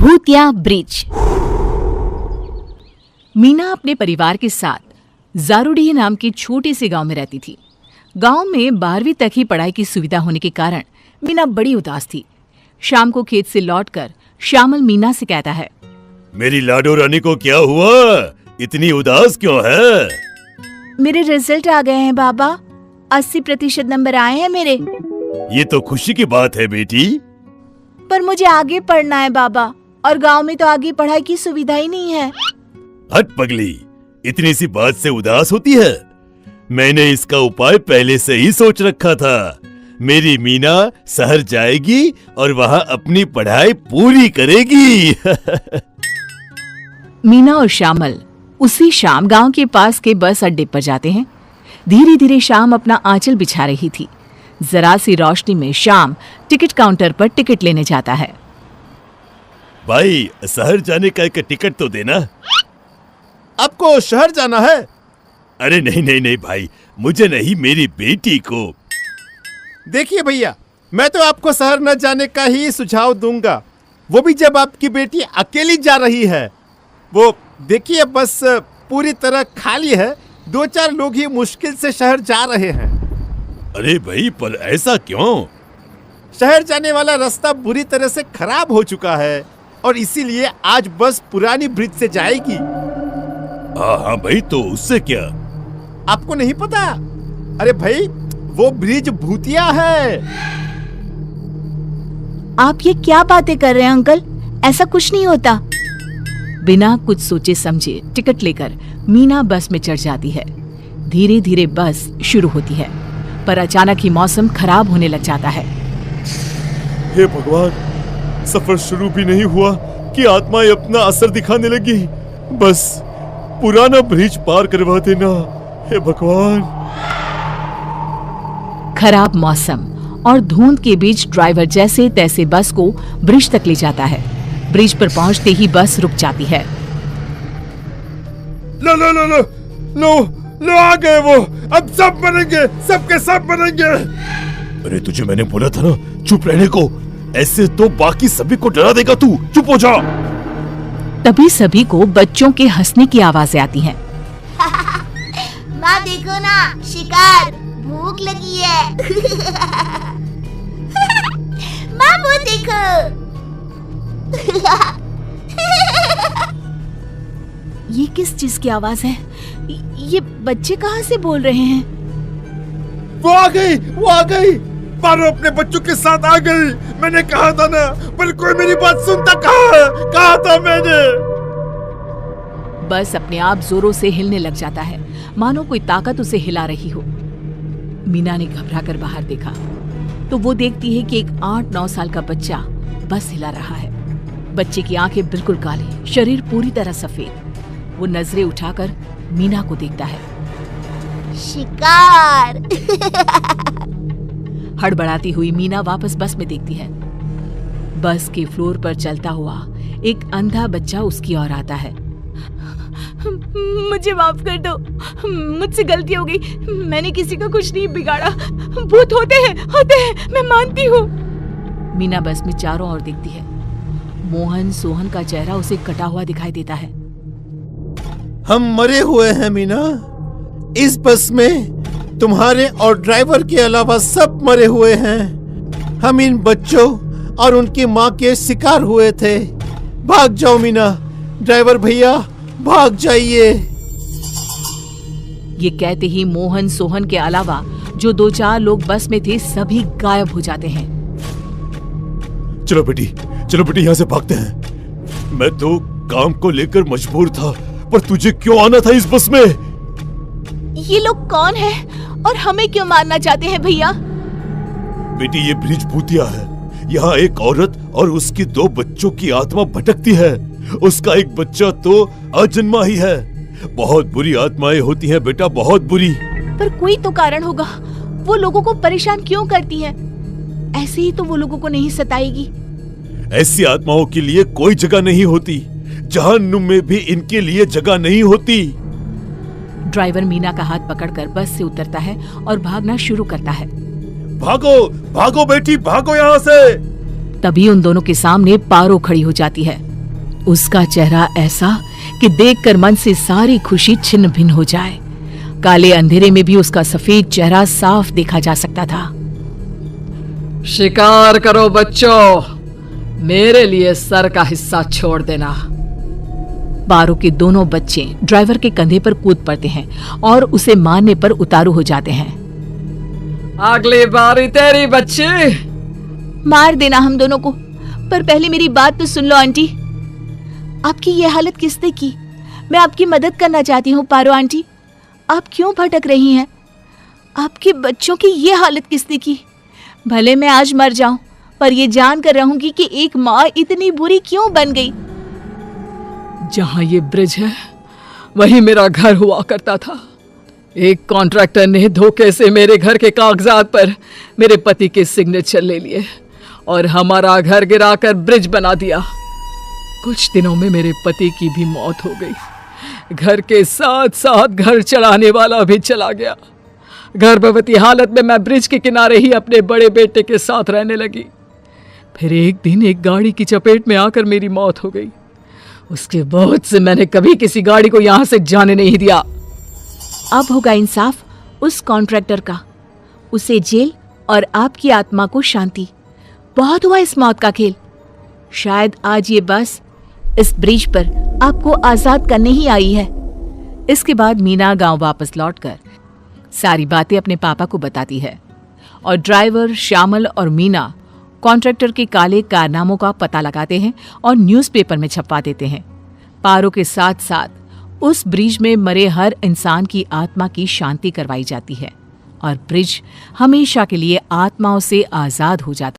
भूतिया ब्रिज। मीना अपने परिवार के साथ जारूडीह नाम के छोटे से गांव में रहती थी। गांव में 12वीं तक ही पढ़ाई की सुविधा होने के कारण मीना बड़ी उदास थी। शाम को खेत से लौटकर श्यामल मीना से कहता है, मेरी लाडो रानी को क्या हुआ? इतनी उदास क्यों है? मेरे रिजल्ट आ गए हैं बाबा, 80% नंबर आए हैं मेरे। ये तो खुशी की बात है बेटी। पर मुझे आगे पढ़ना है बाबा, और गांव में तो आगे पढ़ाई की सुविधा ही नहीं है। हट पगली, इतनी सी बात से उदास होती है? मैंने इसका उपाय पहले से ही सोच रखा था। मेरी मीना शहर जाएगी और वहाँ अपनी पढ़ाई पूरी करेगी। मीना और श्यामल उसी शाम गांव के पास के बस अड्डे पर जाते हैं। धीरे धीरे शाम अपना आंचल बिछा रही थी। जरा सी रोशनी में शाम टिकट काउंटर पर टिकट लेने जाता है। भाई, शहर जाने का एक टिकट तो देना। आपको शहर जाना है? अरे नहीं नहीं नहीं भाई, मुझे नहीं, मेरी बेटी को। देखिए भैया, मैं तो आपको शहर न जाने का ही सुझाव दूंगा, वो भी जब आपकी बेटी अकेली जा रही है। वो देखिए, बस पूरी तरह खाली है, 2-4 लोग ही मुश्किल से शहर जा रहे हैं। अरे भाई, पर ऐसा क्यों? शहर जाने वाला रास्ता बुरी तरह से खराब हो चुका है और इसीलिए आज बस पुरानी ब्रिज से जाएगी। हाँ भाई, तो उससे क्या? आपको नहीं पता? अरे भाई, वो ब्रिज भूतिया है। आप ये क्या बातें कर रहे हैं अंकल? ऐसा कुछ नहीं होता। बिना कुछ सोचे समझे टिकट लेकर मीना बस में चढ़ जाती है। धीरे धीरे बस शुरू होती है, पर अचानक ही मौसम खराब होने लग जाता है। हे भगवान, सफर शुरू भी नहीं हुआ कि आत्माएं अपना असर दिखाने लगी। बस पुराना ब्रिज पार करवा देना, हे भगवान। खराब मौसम और धुंध के बीच ड्राइवर जैसे तैसे बस को ब्रिज तक ले जाता है। ब्रिज पर पहुंचते ही बस रुक जाती है। लो लो लो लो लो लो, आ गए वो। अब सब बनेंगे, सबके सब बनेंगे। अरे तुझे मैंने बोला था ना चुप रहने को, ऐसे तो बाकी सभी को डरा देगा तू। चुप हो जा। तभी सभी को बच्चों के हंसने की आवाजें आती हैं। माँ देखो ना, शिकार, भूख लगी है। माँ वो देखो। ये किस चीज की आवाज है? ये बच्चे कहाँ से बोल रहे हैं? वो आ गई। पारो अपने बच्चों के साथ आ गई। मैंने कहा था ना, पर कोई मेरी बात सुनता कहा था मैंने। बस अपने आप जोरों से हिलने लग जाता है, मानो कोई ताकत उसे हिला रही हो। मीना ने घबराकर बाहर देखा तो वो देखती है कि एक 8-9 साल का बच्चा बस हिला रहा है। बच्चे की आंखें बिल्कुल काली, शरीर पूरी तरह सफेद। वो नजरें उठाकर मीना को देखता है। शिकार। हड़बड़ाती हुई मीना वापस बस में देखती है। बस के फ्लोर पर चलता हुआ एक अंधा बच्चा उसकी ओर आता है। मुझे माफ कर दो, मुझसे गलती हो गई। मैंने किसी का कुछ नहीं बिगाड़ा। भूत होते हैं, मैं मानती हूँ। मीना बस में चारों ओर देखती है। मोहन सोहन का चेहरा उसे कटा हुआ दिखाई देता है। हम मरे हुए हैं मीना। इस बस में तुम्हारे और ड्राइवर के अलावा सब मरे हुए हैं। हम इन बच्चों और उनकी माँ के शिकार हुए थे। भाग जाओ मीना, ड्राइवर भैया भाग जाइए। ये कहते ही मोहन सोहन के अलावा जो 2-4 लोग बस में थे सभी गायब हो जाते हैं। चलो बेटी यहाँ से भागते हैं। मैं तो काम को लेकर मजबूर था, पर तुझे क्यों आना था इस बस में? ये लोग कौन हैं और हमें क्यों मारना चाहते हैं भैया? बेटी, ये ब्रिज भूतिया है। यहाँ एक औरत और उसकी 2 बच्चों की आत्मा भटकती है। उसका एक बच्चा तो अजन्मा ही है। बहुत बुरी आत्माएं होती हैं बेटा, बहुत बुरी। पर कोई तो कारण होगा। वो लोगों को परेशान क्यों करती है? ऐसे ही तो वो लोगों को नहीं सताएगी। ऐसी आत्माओं के लिए कोई जगह नहीं होती। जहन्नुम में भी इनके लिए जगह नहीं होती। ड्राइवर मीना का हाथ पकड़कर बस से उतरता है और भागना शुरू करता है। भागो बेटी, भागो यहाँ से। तभी उन दोनों के सामने पारो खड़ी हो जाती है। उसका चेहरा ऐसा कि देखकर मन से सारी खुशी छिन्न भिन्न हो जाए। काले अंधेरे में भी उसका सफेद चेहरा साफ देखा जा सकता था। शिकार करो बच्चों, मेरे लिए सर का हिस्सा छोड़ देना। पारो के दोनों बच्चे ड्राइवर के कंधे पर कूद पड़ते हैं और उसे मारने पर उतारू हो जाते हैं। अगली बारी तेरी बच्ची। मार देना हम दोनों को, पर पहले मेरी बात तो सुन लो आंटी। आपकी ये हालत किसने की? मैं आपकी मदद करना चाहती हूँ पारो आंटी। आप क्यों भटक रही हैं? आपके बच्चों की ये हालत किसने की? भले मैं आज मर जाऊं, पर ये जान कर रहूंगी कि एक माँ इतनी बुरी क्यों बन गई। जहां ये ब्रिज है वही मेरा घर हुआ करता था। एक कॉन्ट्रैक्टर ने धोखे से मेरे घर के कागजात पर मेरे पति के सिग्नेचर ले लिए और हमारा घर गिराकर ब्रिज बना दिया। कुछ दिनों में मेरे पति की भी मौत हो गई। घर के साथ साथ घर चलाने वाला भी चला गया। गर्भवती हालत में मैं ब्रिज के किनारे ही अपने बड़े बेटे के साथ रहने लगी। फिर एक दिन एक गाड़ी की चपेट में आकर मेरी मौत हो गई। उसके बाद से मैंने कभी किसी गाड़ी को यहां से जाने नहीं दिया। अब होगा इंसाफ उस कॉन्ट्रैक्टर का, उसे जेल और आपकी आत्मा को शांति। बहुत हुआ इस मौत का खेल। शायद आज ये बस इस ब्रिज पर आपको आजाद करने ही आई है। इसके बाद मीना गांव वापस लौटकर सारी बातें अपने पापा को बताती है और ड्राइवर श्यामल और मीना कॉन्ट्रैक्टर के काले कारनामों का पता लगाते हैं और न्यूज़पेपर में छपवा देते हैं। पारो के साथ साथ उस ब्रिज में मरे हर इंसान की आत्मा की शांति करवाई जाती है और ब्रिज हमेशा के लिए आत्माओं से आजाद हो जाता है।